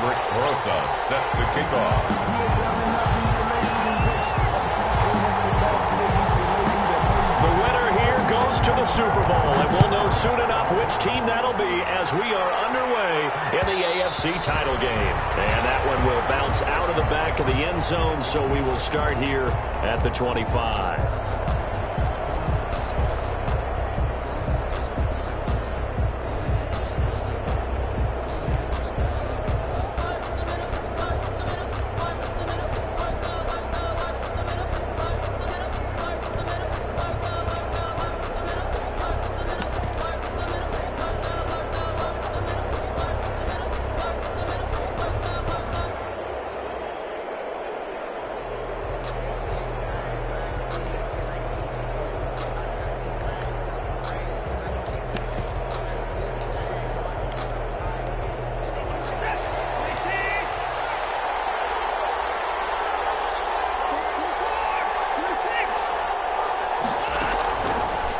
Maverick Rosa set to kick off. The winner here goes to the Super Bowl, and we'll know soon enough which team that'll be as we are underway in the AFC title game. And that one will bounce out of the back of the end zone, so we will start here at the 25.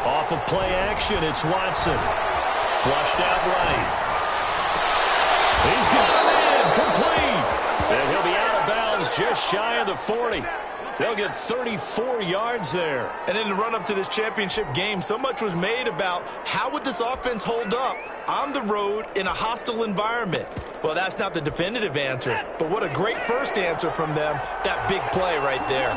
Off of play action, it's Watson. Flushed out right. He's got it in, complete. And he'll be out of bounds just shy of the 40. They'll get 34 yards there. And in the run-up to this championship game, so much was made about how would this offense hold up on the road in a hostile environment. Well, that's not the definitive answer, but what a great first answer from them, that big play right there.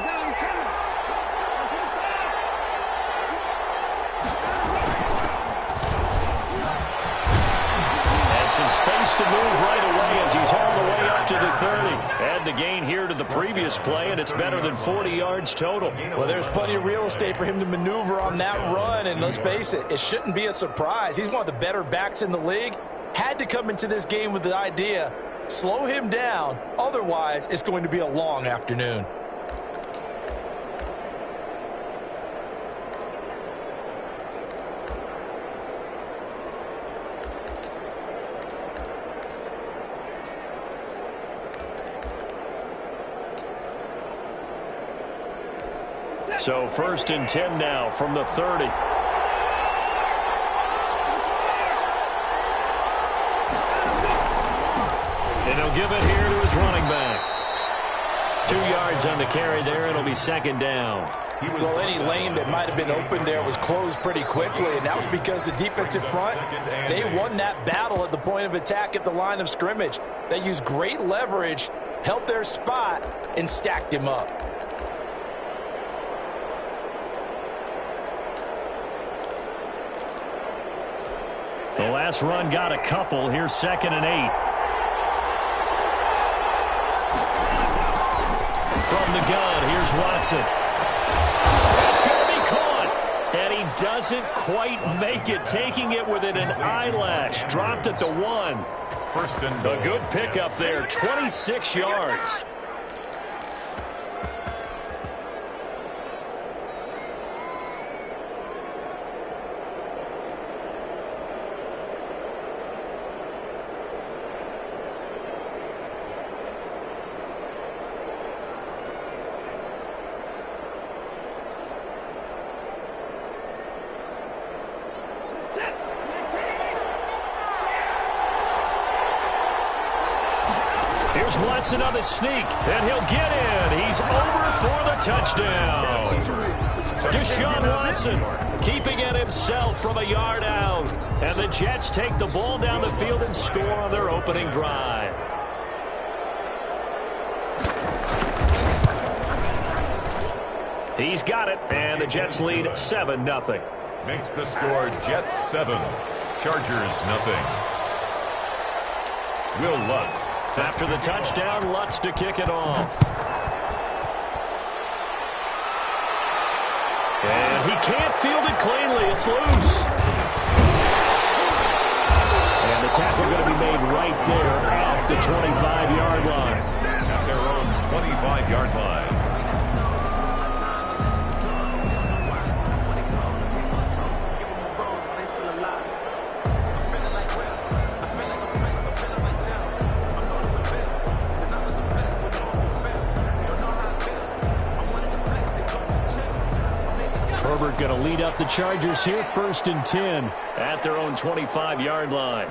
Some space to move right away as he's hauled the way up to the 30. Add the gain here to the previous play, and it's better than 40 yards total. Well, there's plenty of real estate for him to maneuver on that run, and let's face it, it shouldn't be a surprise. He's one of the better backs in the league. Had to come into this game with the idea, slow him down, otherwise it's going to be a long afternoon. So 1st and 10 now from the 30. And he'll give it here to his running back. 2 yards on the carry there. It'll be 2nd down. Well, any lane that might have been open there was closed pretty quickly, and that was because the defensive front, they won that battle at the point of attack at the line of scrimmage. They used great leverage, held their spot, and stacked him up. The last run got a couple. Here's 2nd and 8. From the gun, here's Watson. That's going to be caught. And he doesn't quite make it, taking it within an eyelash. Dropped at the 1. 1st and goal. A good pickup there, 26 yards. Here's Watson on the sneak, and he'll get in. He's over for the touchdown. Deshaun Watson keeping it himself from a yard out. And the Jets take the ball down the field and score on their opening drive. He's got it, and the Jets lead 7-0. Makes the score Jets 7, Chargers 0. Will Lutz. After the touchdown, Lutz to kick it off. And he can't field it cleanly. It's loose. And the tackle going to be made right there at the 25-yard line. At their own 25-yard line. Herbert going to lead up the Chargers here, 1st and 10 at their own 25-yard line.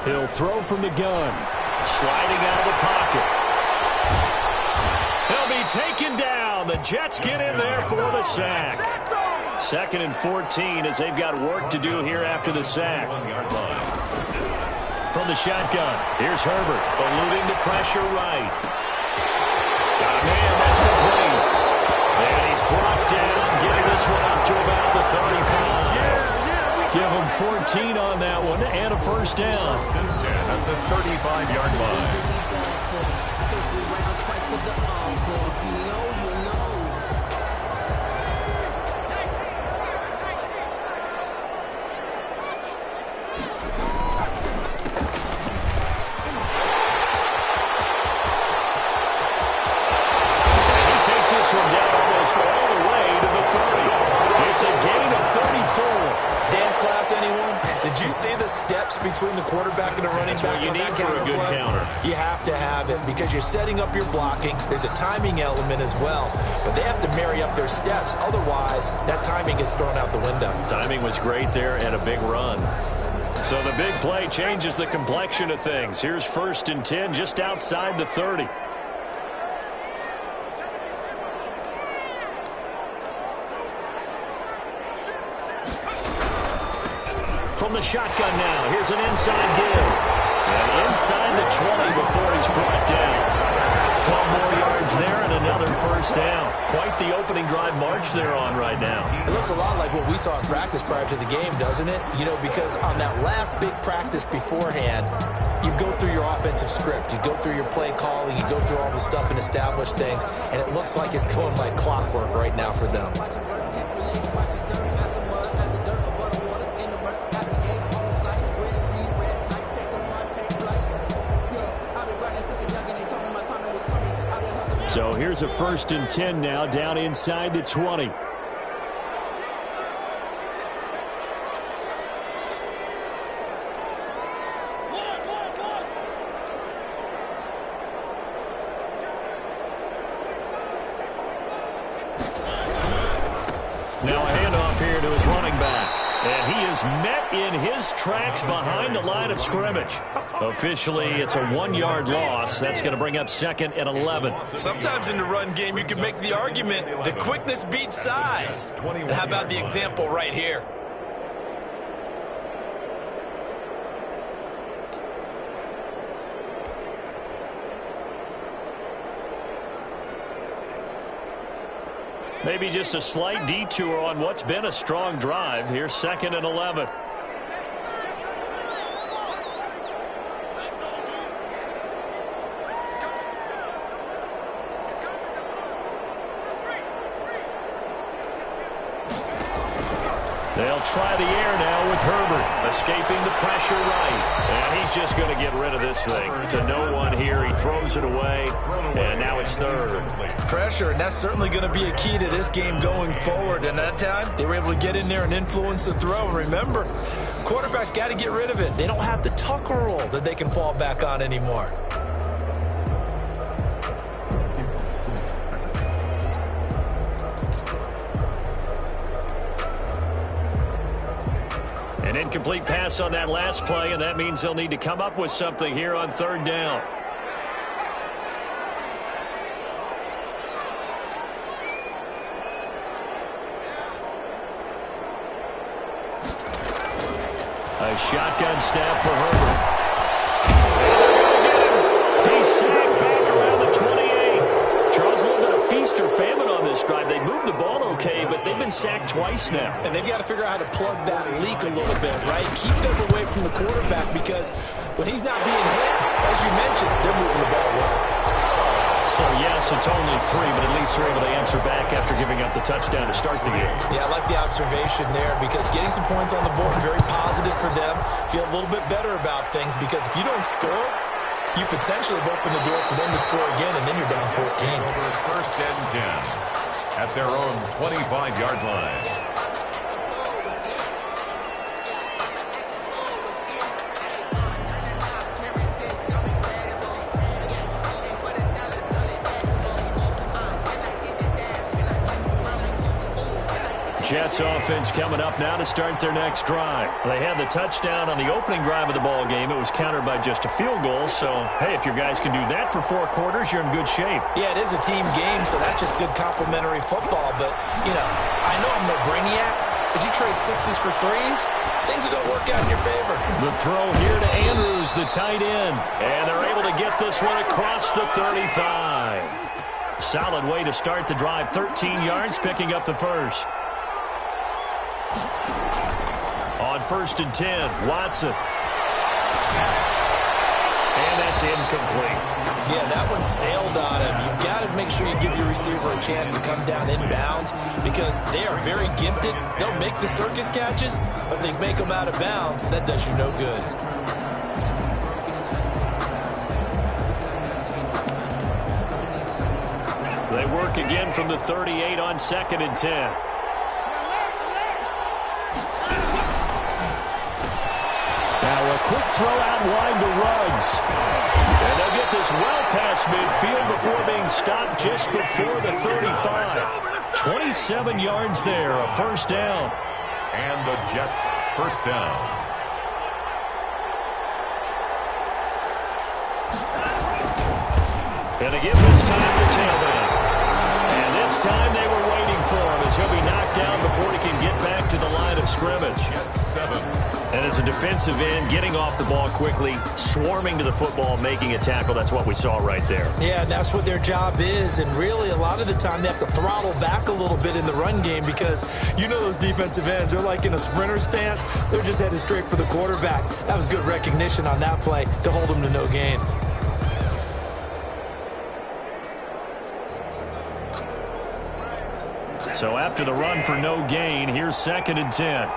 He'll throw from the gun. Sliding out of the pocket. He'll be taken down. The Jets get in there for the sack. 2nd and 14 as they've got work to do here after the sack. From the shotgun, here's Herbert, eluding the pressure right. Got a man, that's complete. And he's brought down, getting this one up to about the 35. Give him 14 on that one and a first down. 10 at the 35-yard line. Between the quarterback and the running back. What you need for a good counter. You have to have it because you're setting up your blocking. There's a timing element as well, but they have to marry up their steps. Otherwise, that timing gets thrown out the window. Timing was great there and a big run. So the big play changes the complexion of things. Here's 1st and 10 just outside the 30. From the shotgun now, here's an inside give. And inside the 20 before he's brought down. 12 more yards there and another first down. Quite the opening drive march they're on right now. It looks a lot like what we saw in practice prior to the game, doesn't it? You know, because on that last big practice beforehand, you go through your offensive script. You go through your play calling. You go through all the stuff and establish things. And it looks like it's going like clockwork right now for them. So here's a 1st and 10 now down inside the 20. Now a handoff here to his running back. And he is met in his tracks behind the line of scrimmage. Officially, it's a 1-yard loss. That's going to bring up 2nd and 11. Sometimes in the run game, you can make the argument the quickness beats size. And how about the example right here? Maybe just a slight detour on what's been a strong drive. Here's 2nd and 11. They'll try the air now with Herbert, escaping the pressure right. And he's just going to get rid of this thing. To no one here, he throws it away, and now it's 3rd. Pressure, and that's certainly going to be a key to this game going forward. And that time, they were able to get in there and influence the throw. And remember, quarterbacks got to get rid of it. They don't have the tuck roll that they can fall back on anymore. An incomplete pass on that last play, and that means they'll need to come up with something here on 3rd down. A shotgun snap for Herbert. He's sacked back around the 28. Charles, a little bit of feast or famine on this drive. They moved the ball okay, but they've been sacked twice now. And they've got to figure out how to plug that leak a little bit, right? Keep them away from the quarterback because when he's not being hit, as you mentioned, they're moving the ball well. So, yes, it's only 3, but at least they're able to answer back after giving up the touchdown to start the game. Yeah, I like the observation there because getting some points on the board, very positive for them. Feel a little bit better about things because if you don't score, you potentially have opened the door for them to score again, and then you're down 14. Over 1st and 10 at their own 25-yard line. Jets offense coming up now to start their next drive. They had the touchdown on the opening drive of the ball game. It was countered by just a field goal. So, hey, if your guys can do that for 4 quarters, you're in good shape. Yeah, it is a team game, so that's just good complementary football. But, you know, I know I'm no brainiac, but you trade 6s for 3s, things are going to work out in your favor. The throw here to Andrews, the tight end. And they're able to get this one across the 35. Solid way to start the drive. 13 yards, picking up the first. On 1st and 10, Watson. And that's incomplete. Yeah, that one sailed on him. You've got to make sure you give your receiver a chance to come down inbounds because they are very gifted. They'll make the circus catches, but they make them out of bounds. That does you no good. They work again from the 38 on 2nd and 10. Now a quick throw out wide to Ruggs. And they'll get this well past midfield before being stopped just before the 35. 27 yards there, a first down. And the Jets first down. And they give this time to Tailman. And this time they were waiting for him as he'll be knocked down before he can get back to the line of scrimmage. Jets 7. And as a defensive end, getting off the ball quickly, swarming to the football, making a tackle, that's what we saw right there. Yeah, and that's what their job is. And really, a lot of the time, they have to throttle back a little bit in the run game because you know those defensive ends, they're like in a sprinter stance. They're just headed straight for the quarterback. That was good recognition on that play to hold them to no gain. So after the run for no gain, here's 2nd and 10.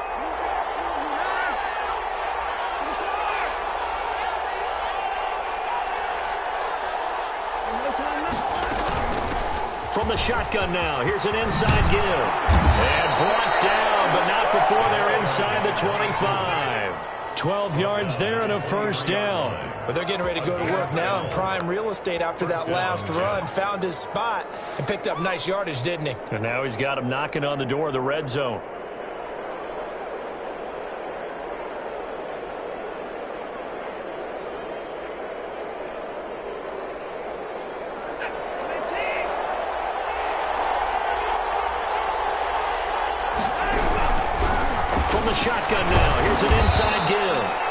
From the shotgun now, here's an inside give. And brought down, but not before they're inside the 25. 12 yards there and a first down. But they're getting ready to go to work now in prime real estate after that last run. Found his spot and picked up nice yardage, didn't he? And now he's got him knocking on the door of the red zone. From the shotgun now, here's an inside give.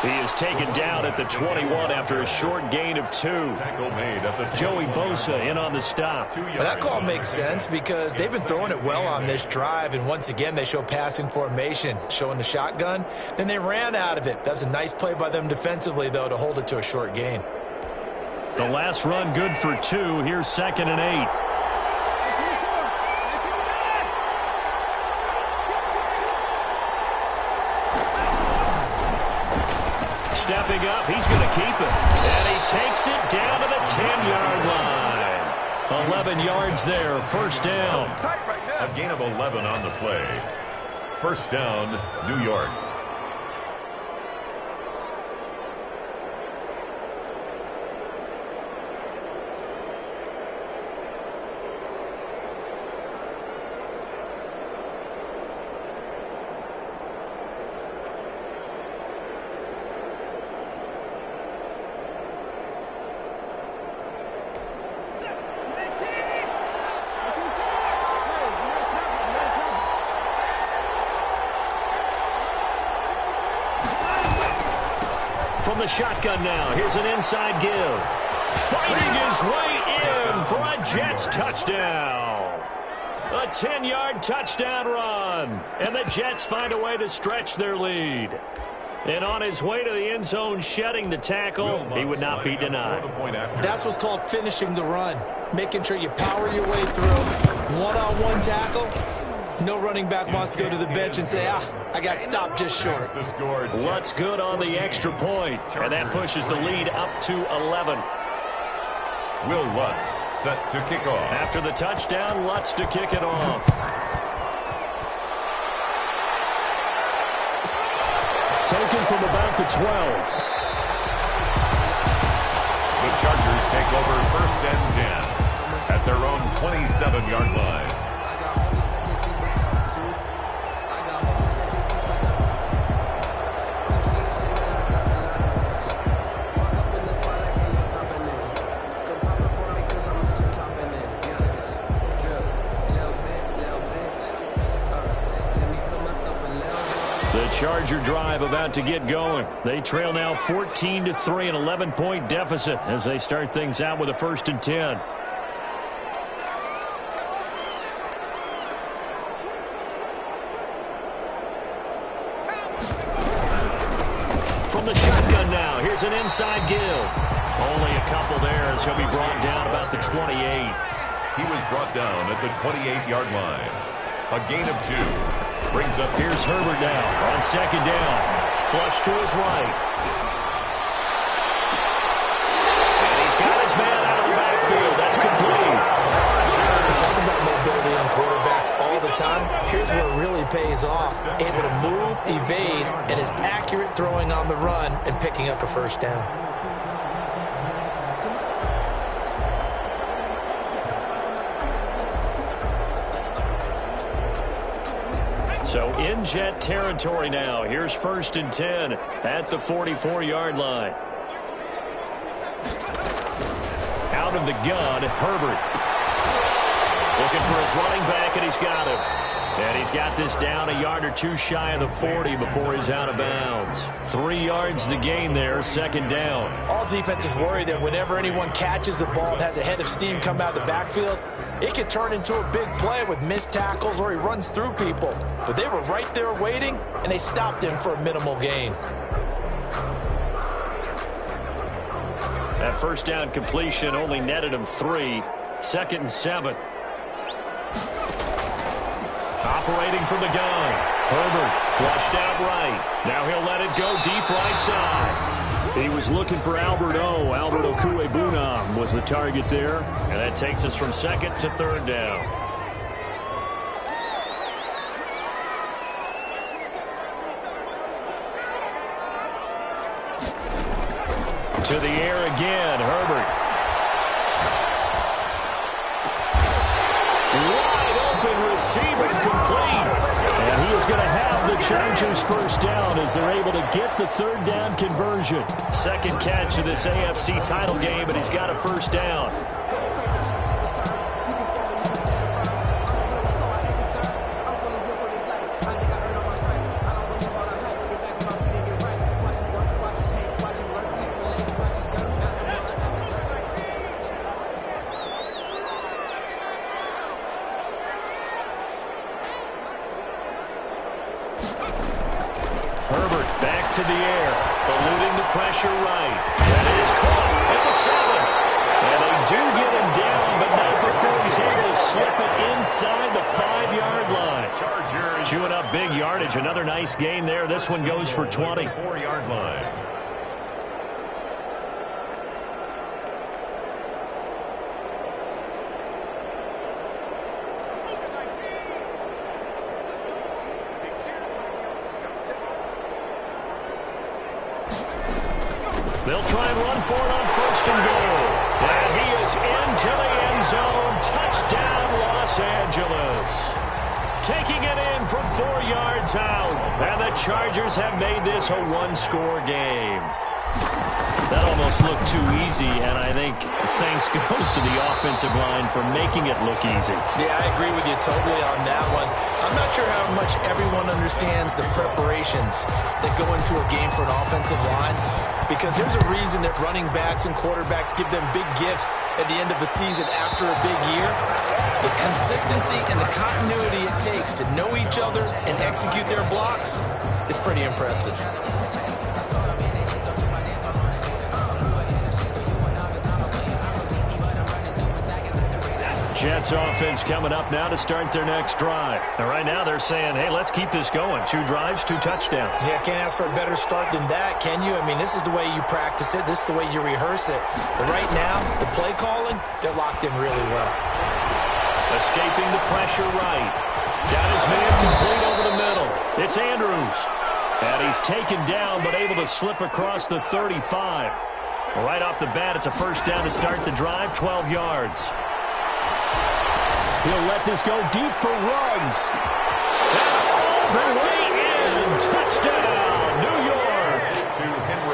He is taken down at the 21 after a short gain of 2. Tackle made at the 21. Joey Bosa in on the stop. Well, that call makes sense because they've been throwing it well on this drive, and once again they show passing formation, showing the shotgun. Then they ran out of it. That was a nice play by them defensively, though, to hold it to a short gain. The last run good for 2. Here's 2nd and 8. Stepping up, he's going to keep it. And he takes it down to the 10-yard line. 11 yards there, first down. A gain of 11 on the play. First down, New York. From the shotgun now, here's an inside give. Fighting his way in for a Jets touchdown. A 10-yard touchdown run. And the Jets find a way to stretch their lead. And on his way to the end zone, shedding the tackle, he would not be denied. That's what's called finishing the run. Making sure you power your way through. One-on-one tackle. No running back wants to go to the bench and say, I got stopped just short. Lutz good on the extra point, and that pushes the lead up to 11. Will Lutz set to kick off. After the touchdown, Lutz to kick it off. Taken from about the 12. The Chargers take over 1st and 10 at their own 27-yard line. Charger drive about to get going. They trail now 14-3, an 11-point deficit as they start things out with a 1st and 10. From the shotgun now, here's an inside give. Only a couple there as he'll be brought down about the 28. He was brought down at the 28-yard line. A gain of 2. Brings up, here's Herbert now on 2nd down. Flush to his right. And he's got his man out of the backfield. That's complete. We talk about mobility on quarterbacks all the time. Here's where it really pays off. Able to move, evade, and is accurate throwing on the run and picking up a 1st down. So in Jet territory now. Here's 1st and 10 at the 44-yard line. Out of the gun, Herbert. Looking for his running back, and he's got him. And he's got this down a yard or 2 shy of the 40 before he's out of bounds. 3 yards the gain there, 2nd down. All defenses worry that whenever anyone catches the ball and has a head of steam come out of the backfield, it can turn into a big play with missed tackles or he runs through people. But they were right there waiting, and they stopped him for a minimal gain. That 1st down completion only netted him 3. 2nd and 7. Operating from the gun. Herbert flushed out right. Now he'll let it go deep right side. He was looking for Albert Okwuegbunam was the target there. And that takes us from 2nd to 3rd down. To the air again, Herbert. Wide open receiver complete. And he is going to have the Chargers 1st down as they're able to get the 3rd down conversion. 2nd catch of this AFC title game, and he's got a 1st down. Herbert back to the air, eluding the pressure right. That is caught at the 7. And they do get him down, but not before he's able to slip it inside the 5-yard line. Chargers chewing up big yardage. Another nice gain there. This one goes for 20. 4-yard line. They'll try and run for it on 1st and goal. And he is into the end zone. Touchdown, Los Angeles. Taking it in from 4 yards out. And the Chargers have made this a 1-score game. That almost looked too easy, and I think thanks goes to the offensive line for making it look easy. Yeah, I agree with you totally on that one. I'm not sure how much everyone understands the preparations that go into a game for an offensive line, because there's a reason that running backs and quarterbacks give them big gifts at the end of the season after a big year. The consistency and the continuity it takes to know each other and execute their blocks is pretty impressive. Jets offense coming up now to start their next drive. And right now they're saying, hey, let's keep this going. 2 drives, 2 touchdowns. Yeah, can't ask for a better start than that, can you? I mean, this is the way you practice it. This is the way you rehearse it. But right now, the play calling, they're locked in really well. Escaping the pressure right. Got his man complete over the middle. It's Andrews. And he's taken down but able to slip across the 35. Right off the bat, it's a 1st down to start the drive, 12 yards. He'll let this go deep for Ruggs. And all the way in. Touchdown, New York.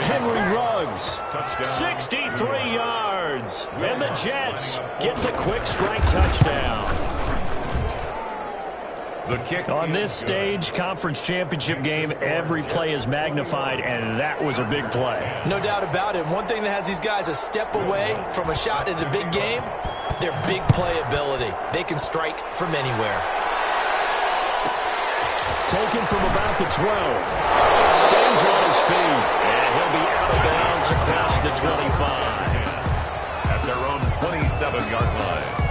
Henry Ruggs. 63 yards. And the Jets get the quick strike touchdown. The kick On this stage, conference championship game, every play is magnified, and that was a big play. No doubt about it. One thing that has these guys a step away from a shot at a big game, their big play ability. They can strike from anywhere. Taken from about the 12. Stays on his feet, and he'll be out of bounds across the 25. At their own 27-yard line.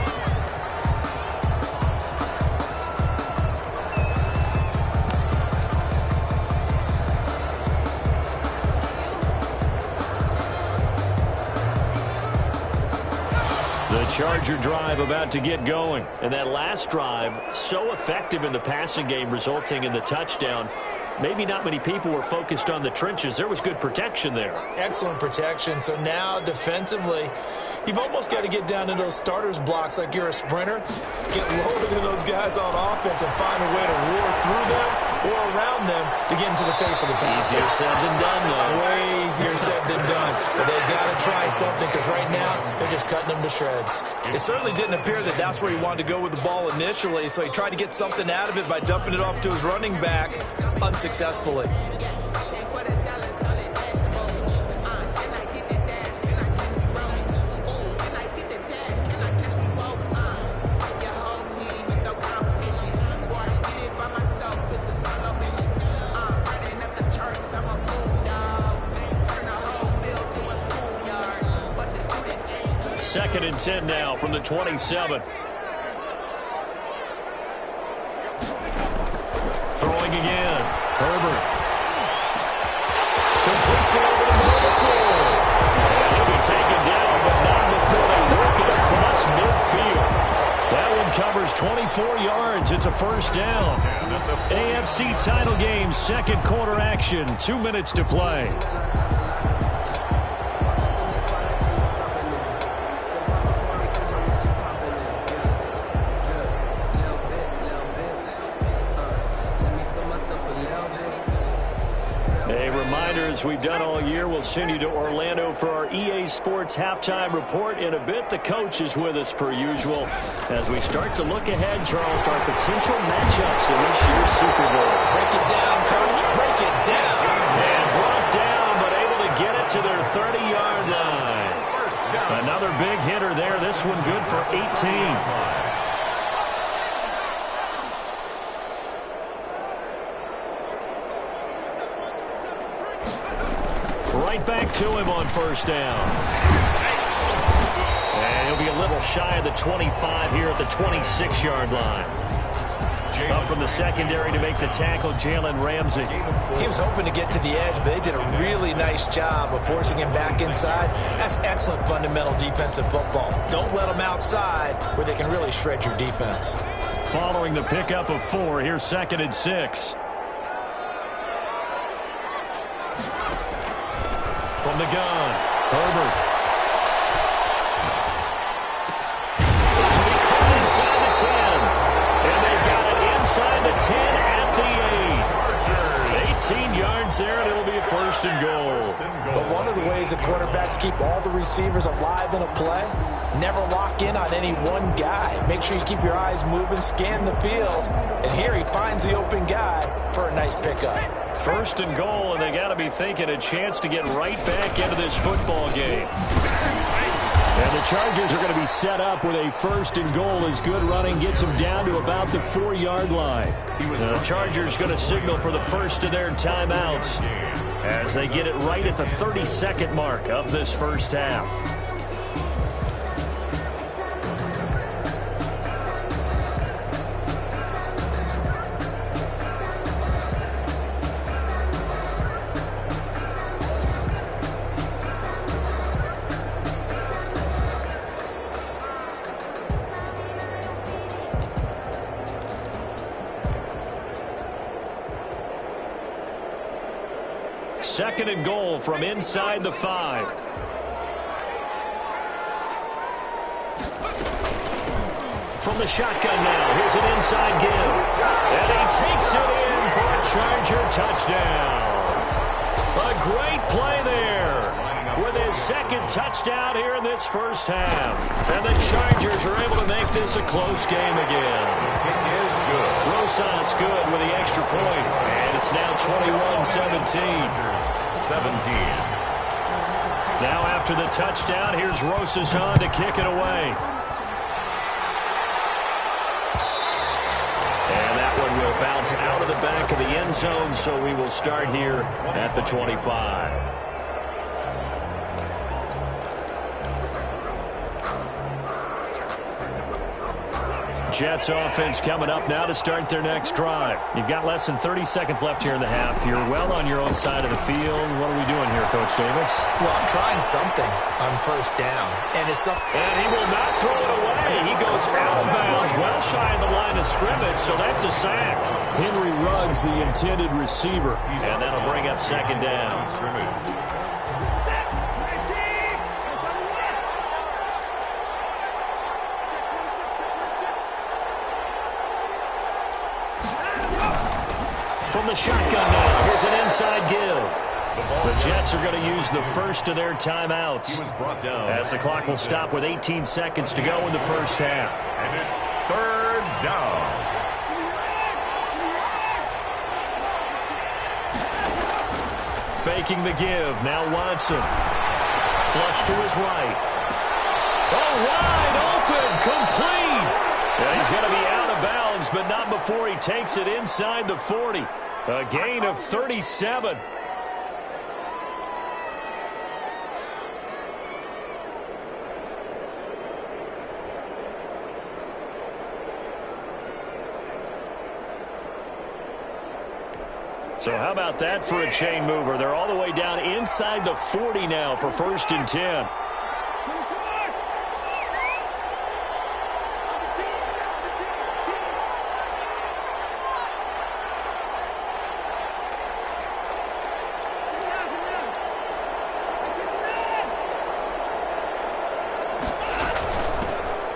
The Charger drive about to get going. And that last drive, so effective in the passing game, resulting in the touchdown. Maybe not many people were focused on the trenches. There was good protection there. Excellent protection. So now defensively, you've almost got to get down into those starters blocks like you're a sprinter. Get lower than those guys on offense and find a way to roar through them or around them to get into the face of the pass. Easier said than done, though. Way easier said than done. But they've got to try something because right now they're just cutting them to shreds. It certainly didn't appear that that's where he wanted to go with the ball initially, so he tried to get something out of it by dumping it off to his running back unsuccessfully. Second and 10 now from the 27. Throwing again. Herbert. Completes it over the middle field. He'll be taken down, but not before they work it across midfield. That one covers 24 yards. It's a first down. AFC title game, second quarter action. 2 minutes to play. As we've done all year, we'll send you to Orlando for our EA Sports halftime report. In a bit, the coach is with us per usual as we start to look ahead, Charles, to our potential matchups in this year's Super Bowl. Break it down, coach. Break it down. And brought down, but able to get it to their 30-yard line. Another big hitter there. This one good for 18. Right back to him on first down. And he'll be a little shy of the 25 here at the 26-yard line. Up from the secondary to make the tackle, Jalen Ramsey. He was hoping to get to the edge, but they did a really nice job of forcing him back inside. That's excellent fundamental defensive football. Don't let them outside where they can really shred your defense. Following the pickup of 4, here's second and 6. From the gun, Herbert. It's to be caught inside the 10. And they've got it inside the 10 at the 8. 18 yards there, and it'll be a first and goal. But one of the ways the quarterbacks keep all the receivers alive in a play, never lock in on any one guy. Make sure you keep your eyes moving, scan the field. And here he finds the open guy for a nice pickup. First and goal, and they got to be thinking a chance to get right back into this football game. And the Chargers are going to be set up with a first and goal as good running gets them down to about the 4-yard line. The Chargers going to signal for the first of their timeouts as they get it right at the 32nd mark of this first half. Second and goal from inside the 5. From the shotgun now, here's an inside give. And he takes it in for a Charger touchdown. A great play there with his second second touchdown here in this first half. And the Chargers are able to make this a close game again. It is good. Rosas good with the extra point. And it's now 21-17. 17. Now after the touchdown, here's Rosas on to kick it away. And that one will bounce out of the back of the end zone, so we will start here at the 25. Jets offense coming up now to start their next drive. You've got less than 30 seconds left here in the half. You're well on your own side of the field. What are we doing here, Coach Davis? Well, I'm trying something on first down. And he will not throw it away. He goes out of bounds, well shy of the line of scrimmage, so that's a sack. Henry Ruggs, the intended receiver. And that'll bring up second down. From the shotgun now, here's an inside give. The Jets are going to use the first of their timeouts as the clock will stop with 18 seconds to go in the first half. And it's third down. Faking the give. Now Watson. Flush to his right. Oh, wide open. Complete. Yeah, he's going to be out of bounds, but not before he takes it inside the 40. A gain of 37. So how about that for a chain mover? They're all the way down inside the 40 now for 1st and 10.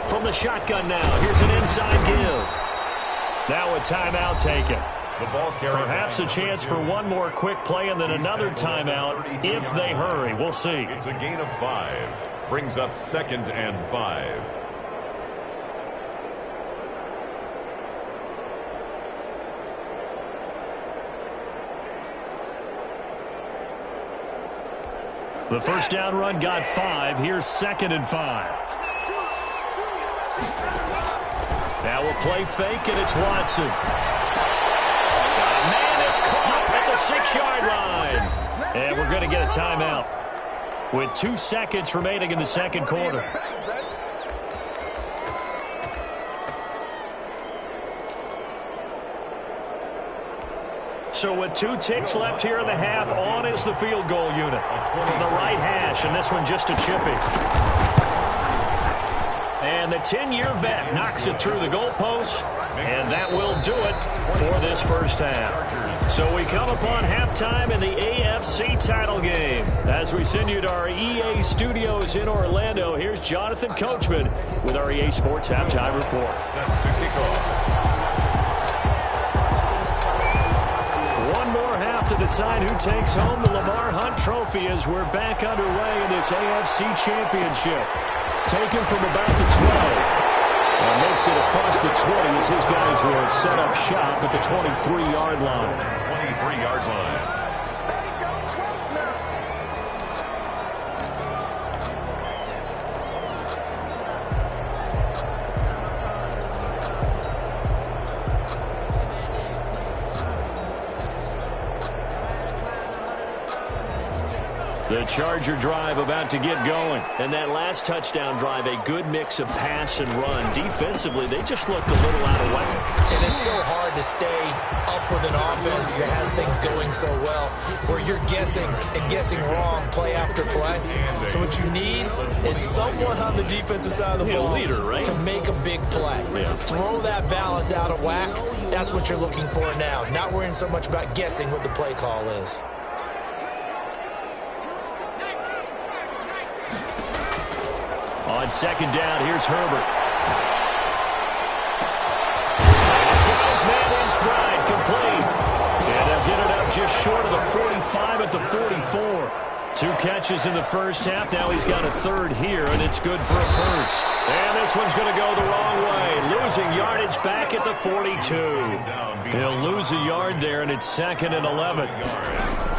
From the shotgun now, here's an inside give. Now a timeout taken. Perhaps a chance for one more quick play and then another timeout if they hurry. We'll see. It's a gain of 5. Brings up 2nd and 5. The first down run got 5. Here's 2nd and 5. Now we'll play fake, and it's Watson. Man, it's caught at the 6-yard line. And we're going to get a timeout with 2 seconds remaining in the second quarter. So with 2 ticks left here in the half, on is the field goal unit from the right hash, and this one just a chippy. And the 10-year vet knocks it through the goalpost, and that will do it for this first half. So we come upon halftime in the AFC title game. As we send you to our EA studios in Orlando, here's Jonathan Coachman with our EA Sports Halftime Report. Set to kick off. One more half to decide who takes home the Lamar Hunt Trophy as we're back underway in this AFC Championship. Taken from about the 12. And makes it across the 20 as his guys will set up shop at the 23-yard line. 23-yard line. The Charger drive about to get going. And that last touchdown drive, a good mix of pass and run. Defensively, they just looked a little out of whack. And it's so hard to stay up with an offense that has things going so well, where you're guessing and guessing wrong play after play. So what you need is someone on the defensive side of the ball leader, right? to make a big play. Yeah. Throw that balance out of whack. That's what you're looking for now. Not worrying so much about guessing what the play call is. On second down, here's Herbert. He's got his man in stride, complete. And they'll get it up just short of the 45 at the 44. 2 catches in the first half. Now he's got a third here, and it's good for a first. And this one's going to go the wrong way. Losing yardage back at the 42. He'll lose a yard there, and it's 2nd and 11.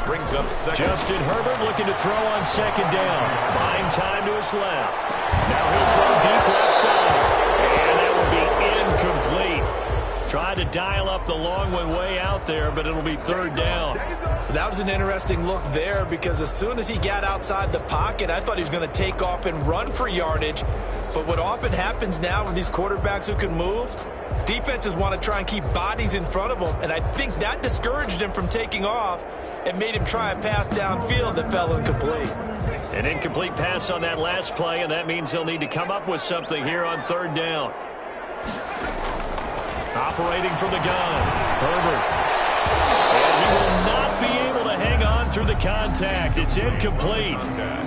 Brings up second. Justin Herbert looking to throw on 2nd down. Buying time to his left. Now he'll throw deep left side. And that will be incomplete. Tried to dial up the long one way out there, but it'll be 3rd down. That was an interesting look there because as soon as he got outside the pocket, I thought he was going to take off and run for yardage. But what often happens now with these quarterbacks who can move, defenses want to try and keep bodies in front of them, and I think that discouraged him from taking off and made him try a pass downfield that fell incomplete. An incomplete pass on that last play, and that means he'll need to come up with something here on 3rd down. Operating from the gun, Herbert. And he will not be able to hang on through the contact. It's incomplete.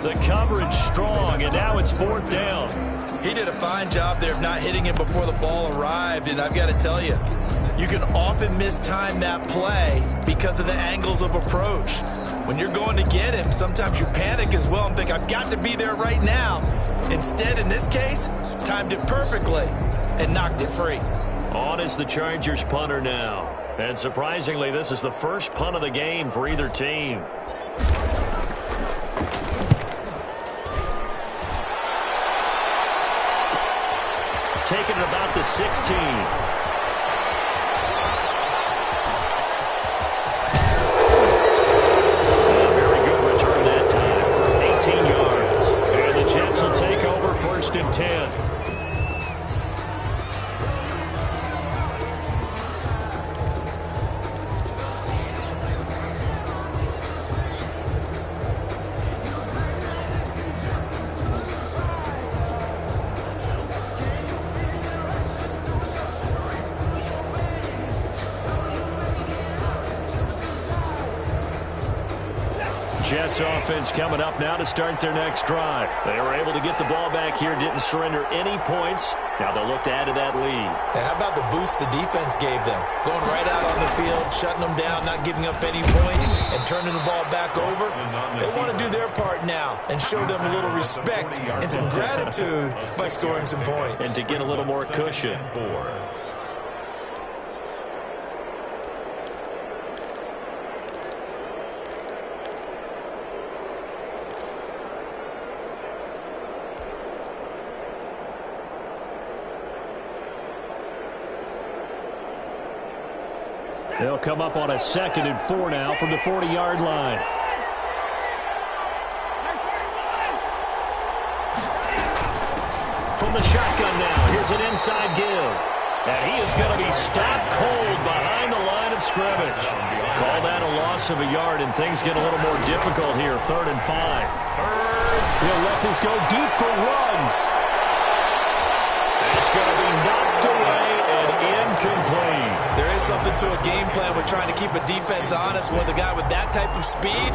The coverage strong, and now it's 4th down. He did a fine job there of not hitting him before the ball arrived, and I've got to tell you, you can often mistime that play because of the angles of approach. When you're going to get him, sometimes you panic as well and think, I've got to be there right now. Instead, in this case, timed it perfectly and knocked it free. On is the Chargers punter now. And surprisingly, this is the first punt of the game for either team. Taking it about the 16. Very good return that time. 18 yards. And the Jets will take over 1st and 10. Jets offense coming up now to start their next drive. They were able to get the ball back here, didn't surrender any points. Now they'll look to add to that lead. How about the boost the defense gave them? Going right out on the field, shutting them down, not giving up any points, and turning the ball back over. They want to do their part now and show them a little respect and some gratitude by scoring some points. And to get a little more cushion. They'll come up on a 2nd and 4 now from the 40-yard line. From the shotgun now, here's an inside give. And he is going to be stopped cold behind the line of scrimmage. Call that a loss of a yard, and things get a little more difficult here. 3rd and 5. He'll let this go deep for runs. It's going to be knocked away and incomplete. There is something to a game plan with trying to keep a defense honest. With a guy with that type of speed,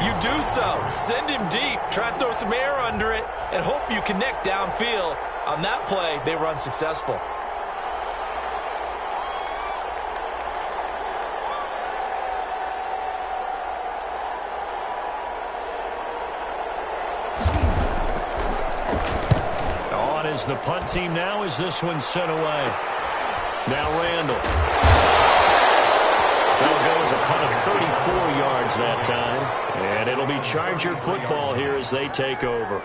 you do so. Send him deep. Try and throw some air under it and hope you connect downfield. On that play, they were unsuccessful. On is the punt team now as this one's sent away. Now Randall. That'll go as a punt of 34 yards that time. And it'll be Charger football here as they take over.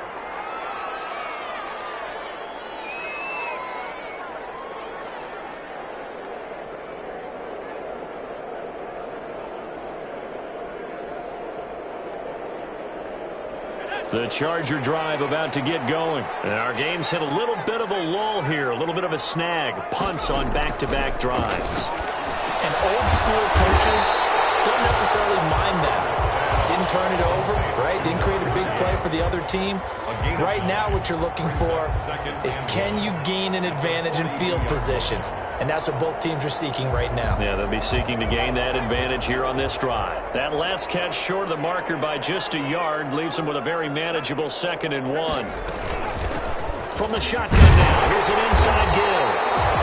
The Charger drive about to get going. And our game's hit a little bit of a lull here, a little bit of a snag. Punts on back-to-back drives. And old school coaches don't necessarily mind that. Didn't turn it over, right? Didn't create a big play for the other team. Right now what you're looking for is can you gain an advantage in field position? And that's what both teams are seeking right now. Yeah, they'll be seeking to gain that advantage here on this drive. That last catch short of the marker by just a yard leaves them with a very manageable 2nd and 1. From the shotgun now, here's an inside give.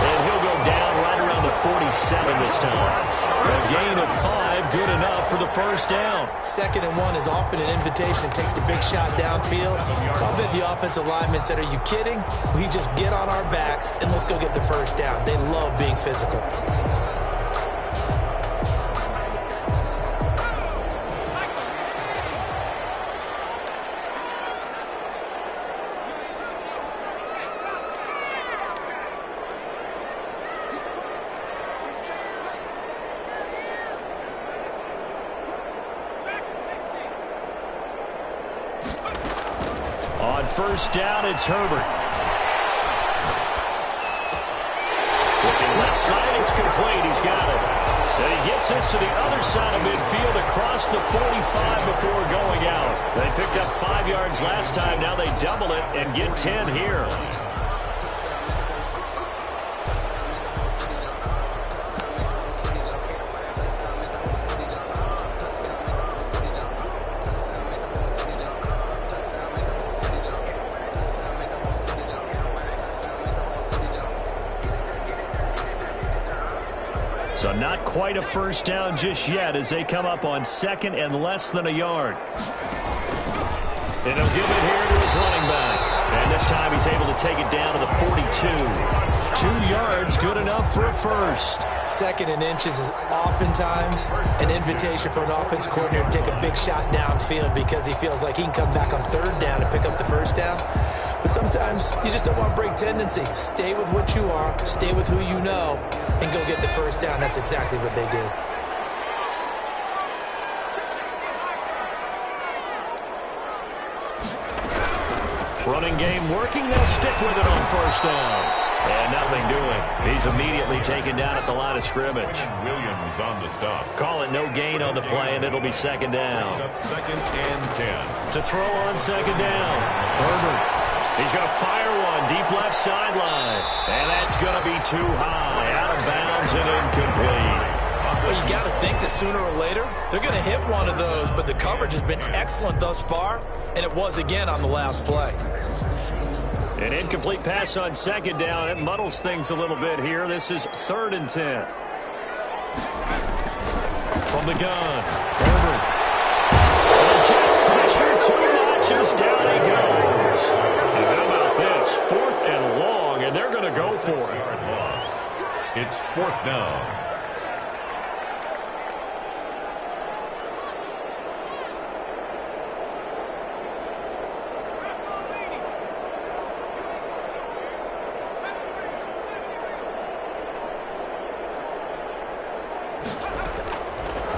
And he'll go down right around the 47 this time. A gain of 5, good enough for the first down. 2nd and 1 is often an invitation to take the big shot downfield. I'll bet the offensive linemen said, are you kidding? We just get on our backs and let's go get the first down. They love being physical. On first down, it's Herbert. Looking left side, it's complete. He's got it. And he gets this to the other side of midfield across the 45 before going out. They picked up 5 yards last time. Now they double it and get 10 here. So not quite a first down just yet as they come up on 2nd and less than a yard. And he'll give it here to his running back. And this time he's able to take it down to the 42. 2 yards, good enough for a first. 2nd and inches is oftentimes an invitation for an offense coordinator to take a big shot downfield because he feels like he can come back on 3rd down and pick up the first down. But sometimes you just don't want to break tendency. Stay with what you are, stay with who you know, and go get the first down. That's exactly what they did. Running game working. They'll stick with it on first down. And nothing doing. He's immediately taken down at the line of scrimmage. Williams on the stop. Call it no gain on the play, and it'll be 2nd down. 2nd and 10. To throw on 2nd down. Herbert. He's going to fire one deep left sideline. And that's going to be too high. Out of bounds and incomplete. Well, you got to think that sooner or later they're going to hit one of those, but the coverage has been excellent thus far, and it was again on the last play. An incomplete pass on 2nd down. It muddles things a little bit here. This is 3rd and 10. From the gun, Herbert. And the Jets pressure too much as down he goes. And how about this? 4th and long, and they're going to go for it. It's 4th down.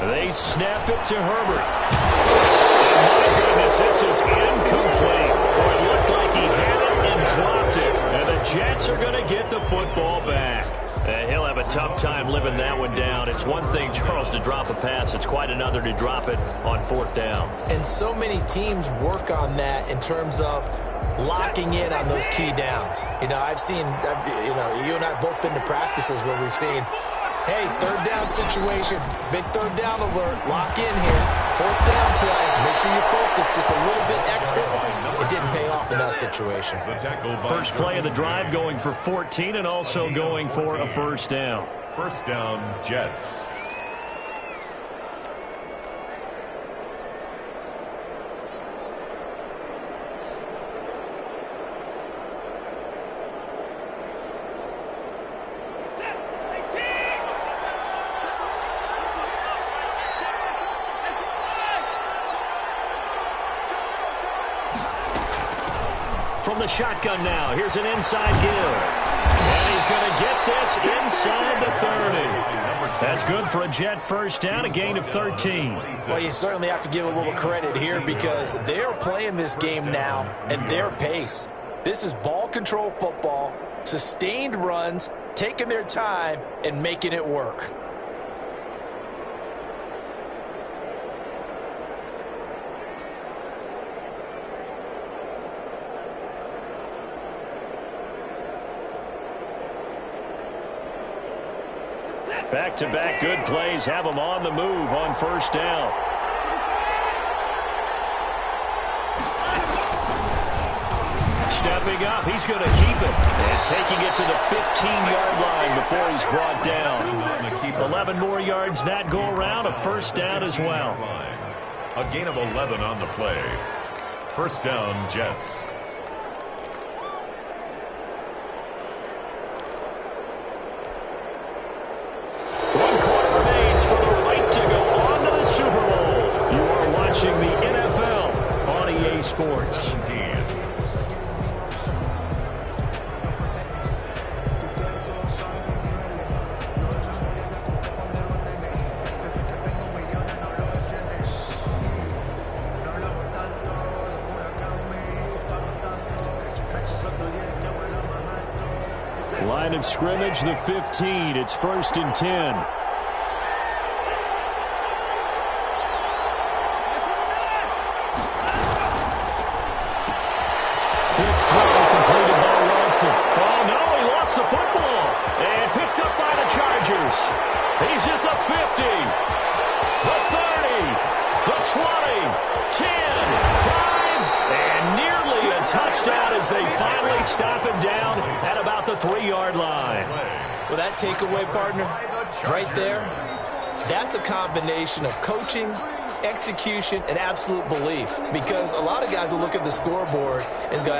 They snap it to Herbert. And my goodness, this is incomplete. Boy, it looked like he had it and dropped it. And the Jets are going to get the football back. And he'll have a tough time living that one down. It's one thing, Charles, to drop a pass. It's quite another to drop it on 4th down. And so many teams work on that in terms of locking in on those key downs. You know, you and I have both been to practices where we've seen, hey, 3rd down situation, big 3rd down alert, lock in here, 4th down play, make sure you focus just a little bit extra. It didn't pay off in that situation. First play of the drive going for 14 and also going for a first down. First down, Jets. From the shotgun now, here's an inside give. And he's going to get this inside the 30. That's good for a Jet first down, a gain of 13. Well, you certainly have to give a little credit here because they're playing this game now at their pace. This is ball control football, sustained runs, taking their time and making it work. Back-to-back good plays have them on the move on first down. stepping up. He's going to keep it. And taking it to the 15-yard line before he's brought down. 11 more yards that go around. A first down as well. A gain of 11 on the play. First down, Jets. One quarter remains for the right to go on to the Super Bowl. You are watching the NFL on EA Sports. 17. Line of scrimmage, the 15. It's 1st and 10. Quick throw completed by Watson. Oh, no, he lost the football. And picked up by the Chargers. He's at the 50, the 30, the 20, 10, 5, and nearly a touchdown as they finally stop him down at about the 3-yard line. Well, that takeaway, partner, right there, that's a combination of coaching, execution, and absolute belief. Because a lot of guys will look at the scoreboard and go,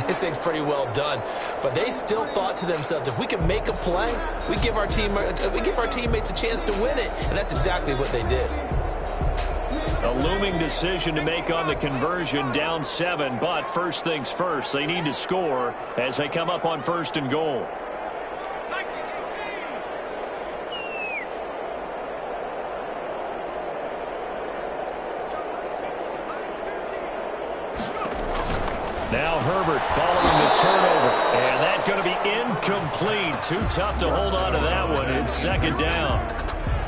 this thing's pretty well done. But they still thought to themselves, if we can make a play, we give our teammates a chance to win it. And that's exactly what they did. A looming decision to make on the conversion, down 7, but first things first, they need to score as they come up on 1st and goal. Now Herbert following the turnover, and that's going to be incomplete. Too tough to hold on to that one. It's 2nd down.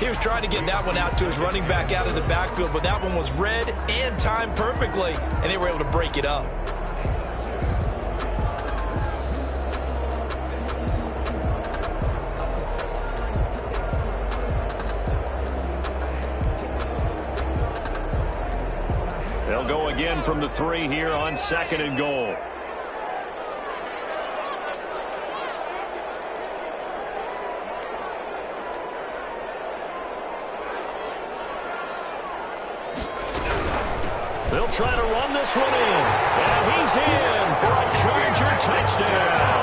He was trying to get that one out to his running back out of the backfield, but that one was read and timed perfectly, and they were able to break it up. They'll go again from the 3 here on 2nd and goal. They'll try to run this one in. And he's in for a Charger touchdown.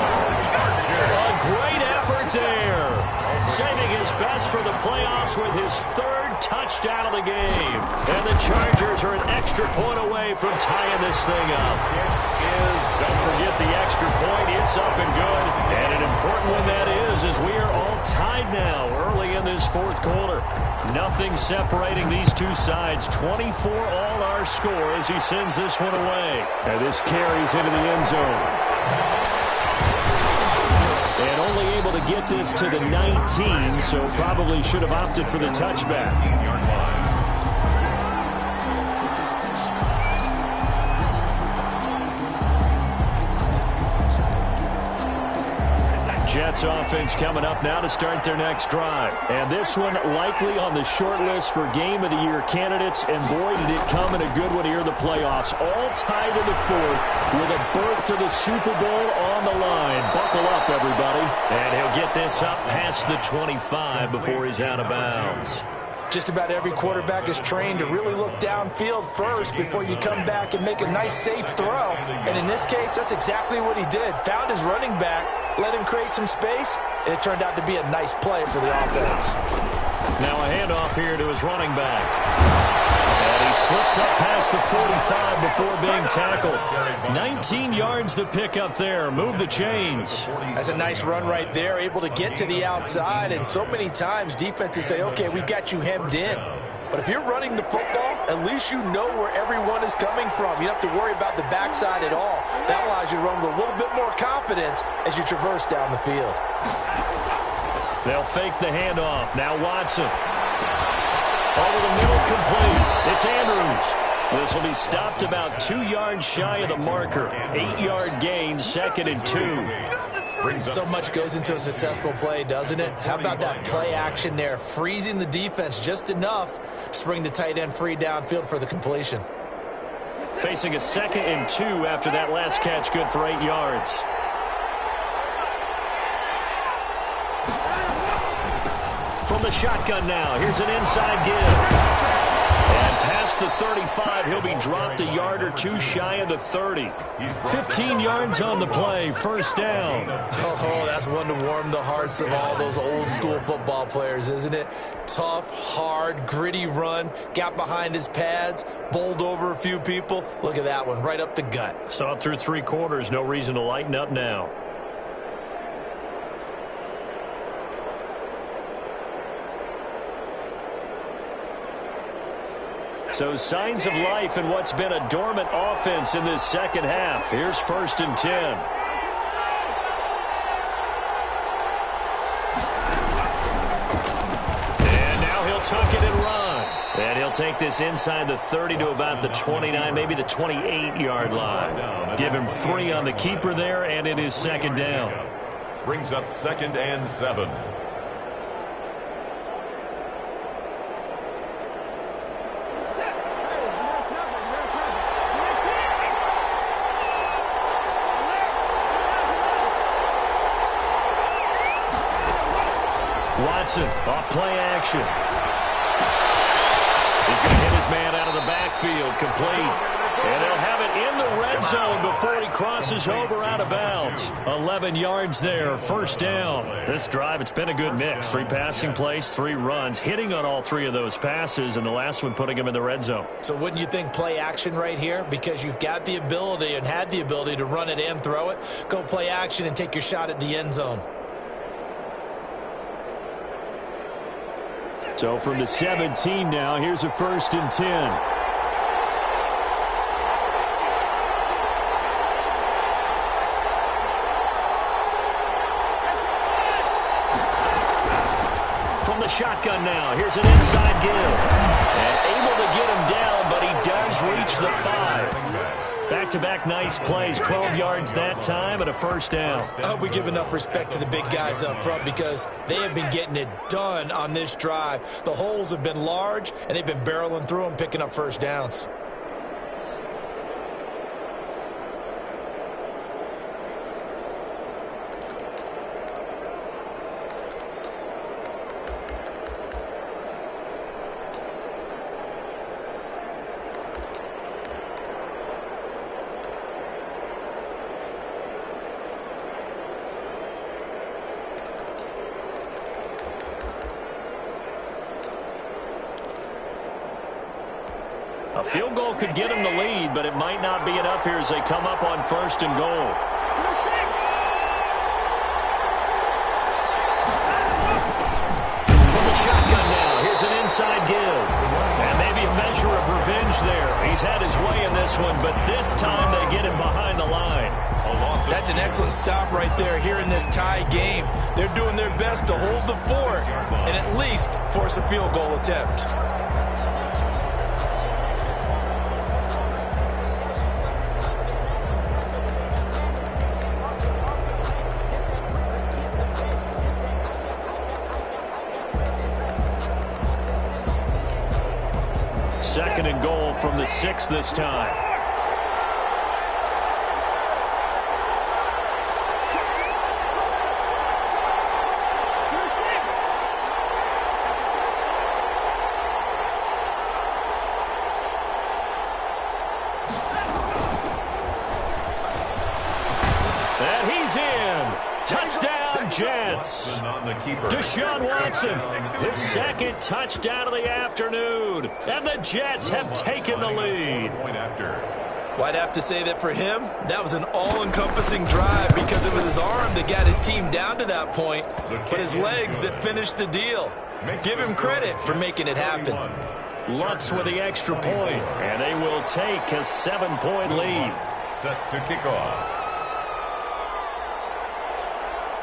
A great effort there. Saving his best for the playoffs with his 3rd touchdown of the game. And the Chargers are an extra point away from tying this thing up. Don't forget the extra point. It's up and good. And an important one that is, as we are all tied now early in this 4th quarter. Nothing separating these two sides. 24 all our score as he sends this one away. And this carries into the end zone. And only able to get this to the 19, so probably should have opted for the touchback. Jets offense coming up now to start their next drive. And this one likely on the short list for Game of the Year candidates. And boy, did it come in a good one here in the playoffs. All tied in the 4th with a berth to the Super Bowl on the line. Buckle up, everybody. And he'll get this up past the 25 before he's out of bounds. Just about every quarterback is trained to really look downfield first before you come back and make a nice, safe throw. And in this case, that's exactly what he did. Found his running back, let him create some space, and it turned out to be a nice play for the offense. Now a handoff here to his running back. And he slips up past the 45 before being tackled. 19 yards the pick up there. Move the chains. That's a nice run right there, able to get to the outside. And so many times defenses say, okay, we've got you hemmed in. But if you're running the football, at least you know where everyone is coming from. You don't have to worry about the backside at all. That allows you to run with a little bit more confidence as you traverse down the field. They'll fake the handoff. Now Watson. Over the middle, complete. It's Andrews. This will be stopped about 2 yards shy of the marker. 8-yard gain, 2nd and 2. So much goes into a successful play, doesn't it? How about that play action there, freezing the defense just enough to bring the tight end free downfield for the completion. Facing a 2nd and 2 after that last catch, good for 8 yards. From the shotgun now, here's an inside give. And past the 35, he'll be dropped a yard or 2 shy of the 30. 15 yards on the play, first down. Oh, that's one to warm the hearts of all those old school football players, isn't it? Tough, hard, gritty run, got behind his pads, bowled over a few people. Look at that one, right up the gut. Saw it through 3 quarters, no reason to lighten up now. So signs of life in what's been a dormant offense in this second half. Here's 1st and 10. And now he'll tuck it and run. And he'll take this inside the 30 to about the 29, maybe the 28-yard line. Give him 3 on the keeper there, and it is 2nd down. Brings up 2nd and 7. Watson off play action. He's going to hit his man out of the backfield, complete. And they'll have it in the red zone before he crosses over out of bounds. 11 yards there, first down. This drive, it's been a good mix. 3 passing plays, 3 runs, hitting on all 3 of those passes, and the last one putting him in the red zone. So wouldn't you think play action right here? Because you've got the ability and had the ability to run it and throw it. Go play action and take your shot at the end zone. So from the 17 now, here's a 1st and 10. From the shotgun now, here's an inside give. And able to get him down, but he does reach the 5. Back-to-back nice plays, 12 yards that time and a first down. I hope we give enough respect to the big guys up front because they have been getting it done on this drive. The holes have been large, and they've been barreling through them, picking up first downs. A field goal could get them the lead, but it might not be enough here as they come up on 1st and goal. From the shotgun now, here's an inside give. And maybe a measure of revenge there. He's had his way in this one, but this time they get him behind the line. That's an excellent stop right there here in this tie game. They're doing their best to hold the fort and at least force a field goal attempt. Second and goal from the 6 this time. And he's in. Touchdown, Jets. Deshaun Watson, his 2nd touchdown of the afternoon. And the Jets have taken the lead. Well, I'd have to say that for him, that was an all-encompassing drive because it was his arm that got his team down to that point, but his legs that finished the deal. Give him credit for making it happen. Lutz with the extra point, and they will take a 7-point lead. Set to kick off.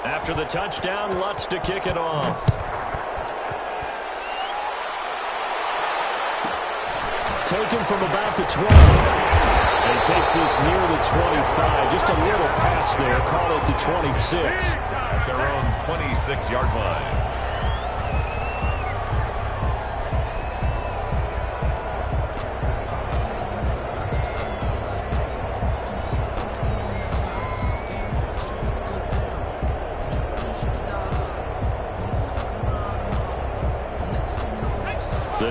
After the touchdown, Lutz to kick it off. Taken from about the 12. And he takes this near the 25. Just a little pass there. Call it the 26. At their own 26-yard line.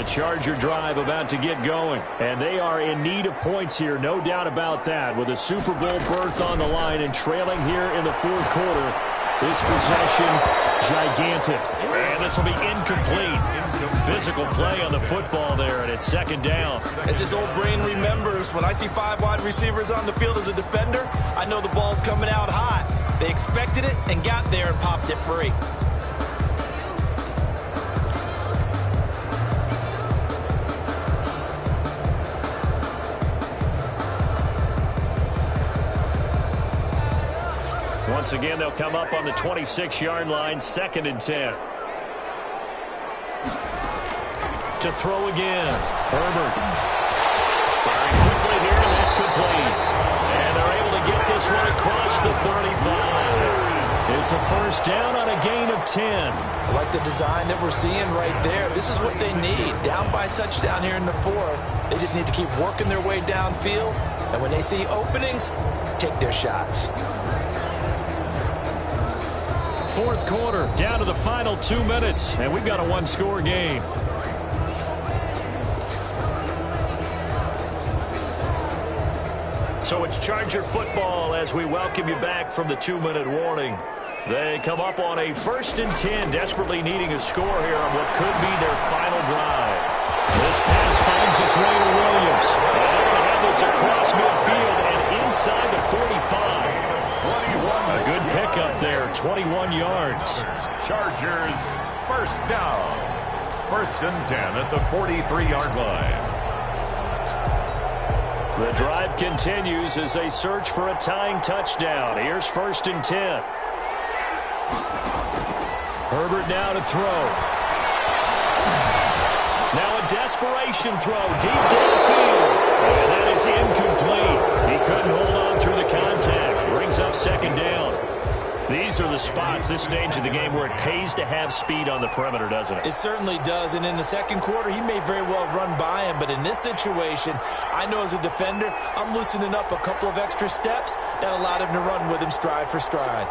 The Charger drive about to get going. And they are in need of points here, no doubt about that. With a Super Bowl berth on the line and trailing here in the fourth quarter. This possession, gigantic. And this will be incomplete. Physical play on the football there, and it's second down. As his old brain remembers, when I see 5 wide receivers on the field as a defender, I know the ball's coming out hot. They expected it and got there and popped it free. Once again, they'll come up on the 26-yard line, 2nd and 10. To throw again. Herbert. Firing quickly here, and that's complete. And they're able to get this one across the 35. It's a first down on a gain of 10. I like the design that we're seeing right there. This is what they need. Down by a touchdown here in the fourth. They just need to keep working their way downfield. And when they see openings, take their shots. Fourth quarter, down to the final 2 minutes, and we've got a one-score game. So it's Charger football as we welcome you back from the 2-minute warning. They come up on a 1st and 10, desperately needing a score here on what could be their final drive. This pass finds its way to Williams. And they're going to have this across midfield and inside the 45. A good pickup there, 21 yards. Chargers, first down. 1st and 10 at the 43-yard line. The drive continues as they search for a tying touchdown. Here's 1st and 10. Herbert now to throw. Now a desperation throw deep downfield. And that is incomplete. He couldn't hold on through the contact. Brings up 2nd down. These are the spots, this stage of the game, where it pays to have speed on the perimeter, doesn't it? It certainly does, and in the second quarter, he may very well run by him, but in this situation, I know as a defender, I'm loosening up a couple of extra steps that allowed him to run with him stride for stride.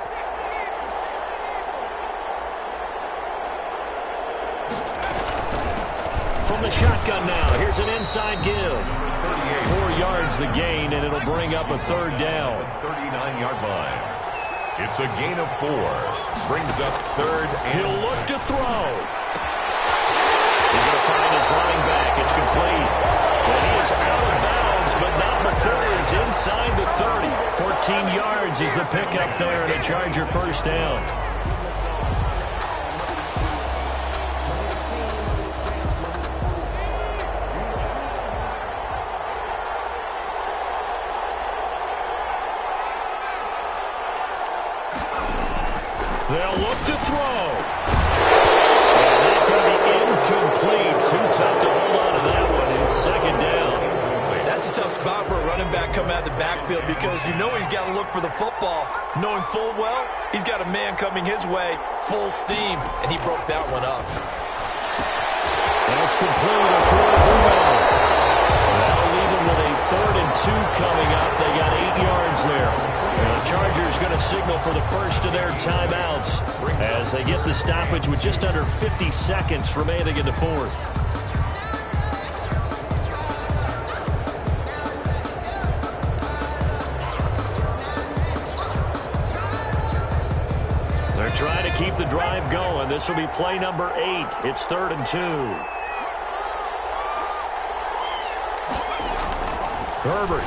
From the shotgun now, here's an inside give. 4 yards the gain, and it'll bring up a 3rd down. 39-yard line. It's a gain of 4. Brings up 3rd and... He'll look to throw. He's going to find his running back. It's complete. And he is out of bounds, but not before he's inside the 30. 14 yards is the pickup there, and a Charger first down. They'll look to throw. And that could be incomplete. Too tough to hold on to that one. It's 2nd down. That's a tough spot for a running back coming out of the backfield because you know he's got to look for the football, knowing full well he's got a man coming his way, full steam, and he broke that one up. That's complete. A that'll leave him with a 3rd and 2 coming up. They got 8 yards there. And the Chargers going to signal for the first of their timeouts as they get the stoppage with just under 50 seconds remaining in the fourth. They're trying to keep the drive going. This will be play number 8. It's 3rd and 2. Herbert.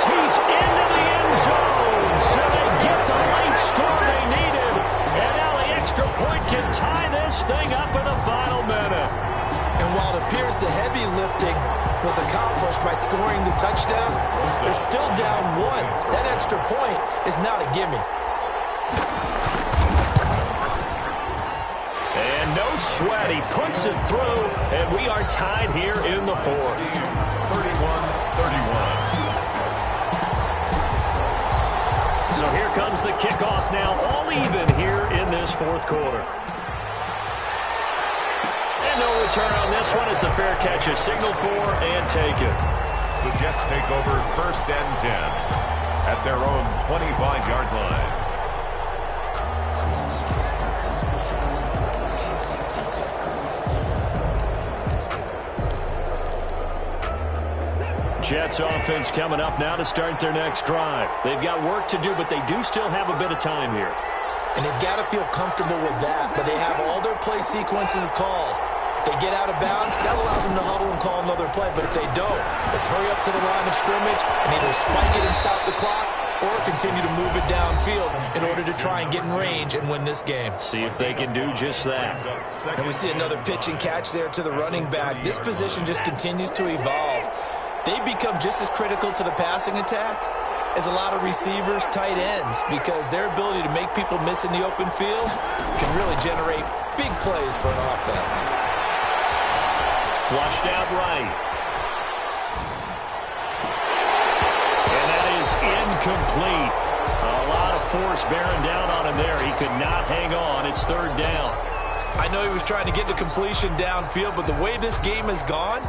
He's into the end zone, so they get the late score they needed. And now the extra point can tie this thing up in the final minute. And while it appears the heavy lifting was accomplished by scoring the touchdown, they're still down 1. That extra point is not a gimme. And no sweat, he puts it through, and we are tied here in the fourth. 31-31. So here comes the kickoff now, all even here in this fourth quarter. And no return on this one as the fair catch is signaled for and taken. The Jets take over 1st and 10 at their own 25-yard line. Jets offense coming up now to start their next drive. They've got work to do, but they do still have a bit of time here. And they've got to feel comfortable with that, but they have all their play sequences called. If they get out of bounds, that allows them to huddle and call another play. But if they don't, let's hurry up to the line of scrimmage and either spike it and stop the clock or continue to move it downfield in order to try and get in range and win this game. See if they can do just that. And we see another pitch and catch there to the running back. This position just continues to evolve. They become just as critical to the passing attack as a lot of receivers, tight ends, because their ability to make people miss in the open field can really generate big plays for an offense. Flushed out right. And that is incomplete. A lot of force bearing down on him there. He could not hang on. It's third down. I know he was trying to get the completion downfield, but the way this game has gone,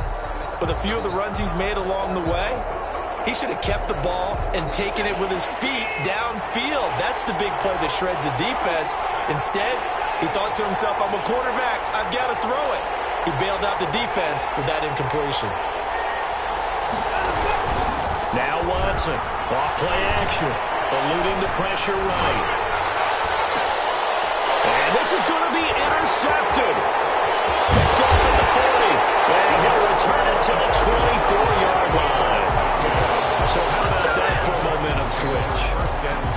with a few of the runs he's made along the way, he should have kept the ball and taken it with his feet downfield. That's the big play that shreds the defense. Instead, he thought to himself, I'm a quarterback. I've got to throw it. He bailed out the defense with that incompletion. Now Watson, off play action, eluding the pressure right. And this is going to be intercepted. Picked off at the 40. And he'll return it to the 24-yard line. So how about that for a momentum switch?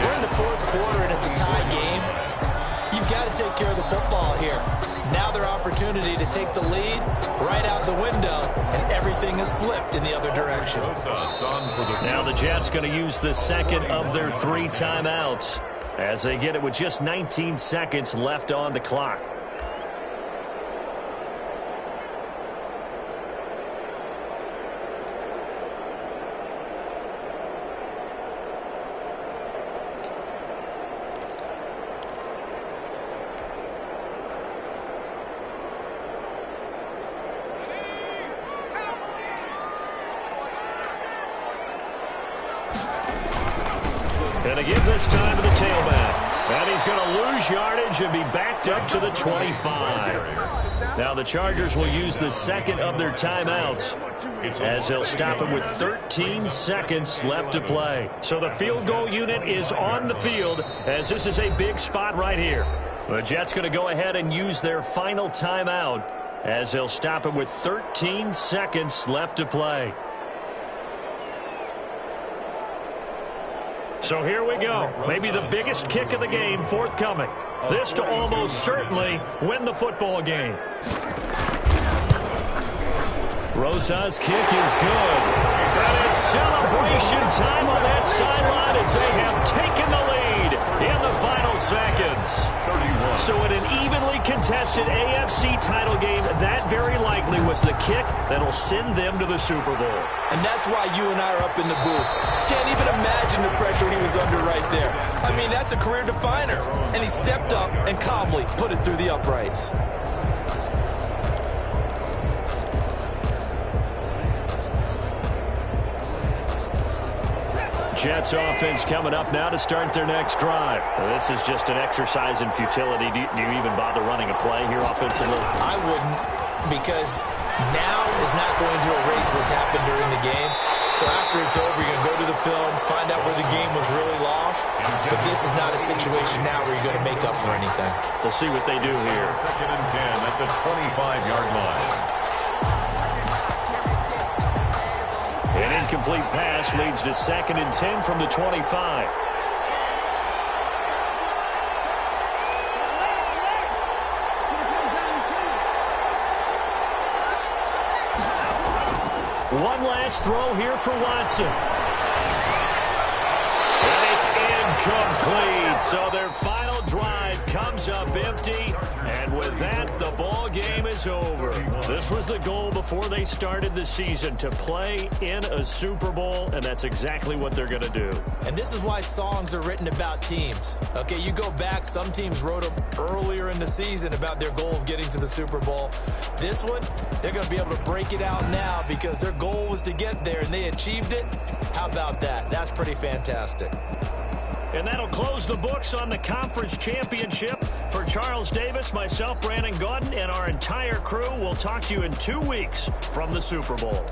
We're in the fourth quarter and it's a tie game. You've got to take care of the football here. Now their opportunity to take the lead right out the window, and everything is flipped in the other direction. Now the Jets going to use the second of their 3 timeouts as they get it with just 19 seconds left on the clock. And again this time to the tailback. And he's going to lose yardage and be backed up to the 25. Now the Chargers will use the second of their timeouts as they'll stop it with 13 seconds left to play. So the field goal unit is on the field as this is a big spot right here. The Jets going to go ahead and use their final timeout as they'll stop it with 13 seconds left to play. So here we go. Maybe the biggest kick of the game forthcoming. This to almost certainly win the football game. Rosa's kick is good. And it's celebration time on that sideline as they have taken the lead in the final seconds. So in an evenly contested AFC title game, that very likely was the kick that'll send them to the Super Bowl. And that's why you and I are up in the booth. Can't even imagine the pressure he was under right there. I mean, that's a career definer. And he stepped up and calmly put it through the uprights. Jets offense coming up now to start their next drive. This is just an exercise in futility. Do you even bother running a play here offensively? I wouldn't, because now is not going to erase what's happened during the game. So after it's over, you're going to go to the film, find out where the game was really lost. But this is not a situation now where you're going to make up for anything. We'll see what they do here. Second and 10 at the 25-yard line. An incomplete pass leads to second and 10 from the 25. One last throw here for Watson. And it's incomplete. So their final drive comes up empty. And with that, the ball game is over. This was the goal before they started the season, to play in a Super Bowl, and that's exactly what they're going to do. And this is why songs are written about teams. Okay, you go back, some teams wrote them earlier in the season about their goal of getting to the Super Bowl. This one, they're going to be able to break it out now because their goal was to get there, and they achieved it. How about that? That's pretty fantastic. And that'll close the books on the conference championship. For Charles Davis, myself, Brandon Gaudin, and our entire crew, we'll talk to you in 2 weeks from the Super Bowl.